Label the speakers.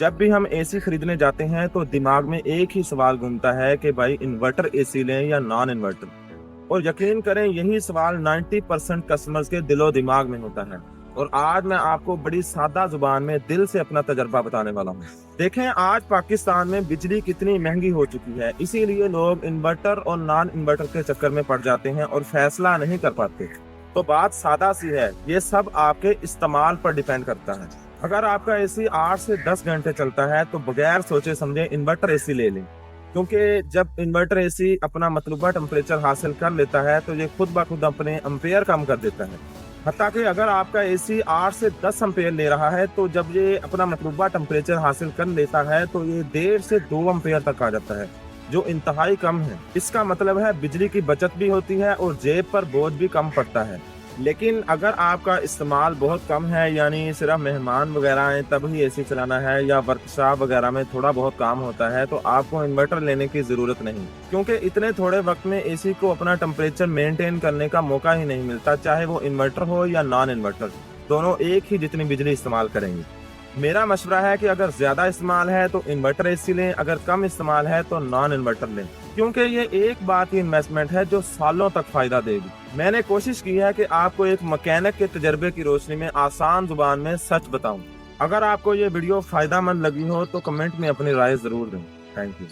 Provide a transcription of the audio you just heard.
Speaker 1: जब भी हम एसी खरीदने जाते हैं तो दिमाग में एक ही सवाल घूमता है कि भाई इन्वर्टर एसी लें या नॉन इन्वर्टर। और यकीन करें यही सवाल 90% कस्टमर्स के दिलो दिमाग में होता है। और आज मैं आपको बड़ी सादा जुबान में दिल से अपना तजर्बा बताने वाला हूँ। देखें आज पाकिस्तान में बिजली कितनी महंगी हो चुकी है, इसीलिए लोग इन्वर्टर और नॉन इन्वर्टर के चक्कर में पड़ जाते हैं और फैसला नहीं कर पाते। तो बात सादा सी है, ये सब आपके इस्तेमाल पर डिपेंड करता है। अगर आपका एसी 8 से 10 घंटे चलता है तो बगैर सोचे समझे इन्वर्टर एसी ले लें, क्योंकि जब इन्वर्टर एसी अपना मतलूबा टेम्परेचर हासिल कर लेता है तो ये खुद ब खुद अपने एम्पेयर कम कर देता है। हत्ता कि अगर आपका एसी 8 से 10 एम्पेयर ले रहा है तो जब ये अपना मतलूबा टेम्परेचर हासिल कर लेता है तो ये 1.5 से 2 एम्पेयर तक आ जाता है, जो इंतहाई कम है। इसका मतलब है बिजली की बचत भी होती है और जेब पर बोझ भी कम पड़ता है। लेकिन अगर आपका इस्तेमाल बहुत कम है, यानी सिर्फ मेहमान वगैरह आए तब ही एसी चलाना है या वर्कशॉप वगैरह में थोड़ा बहुत काम होता है, तो आपको इन्वर्टर लेने की ज़रूरत नहीं, क्योंकि इतने थोड़े वक्त में एसी को अपना टेम्परेचर मेंटेन करने का मौका ही नहीं मिलता, चाहे वो इन्वर्टर हो या नॉन इन्वर्टर, दोनों एक ही जितनी बिजली इस्तेमाल करेंगे। मेरा मशवरा है कि अगर ज़्यादा इस्तेमाल है तो इन्वर्टर एसी लें, अगर कम इस्तेमाल है तो नॉन इन्वर्टर लें, क्योंकि ये एक बार की इन्वेस्टमेंट है जो सालों तक फायदा देगी। मैंने कोशिश की है कि आपको एक मैकेनिक के तजर्बे की रोशनी में आसान जुबान में सच बताऊं। अगर आपको ये वीडियो फायदा मंद लगी हो तो कमेंट में अपनी राय जरूर दें। Thank you.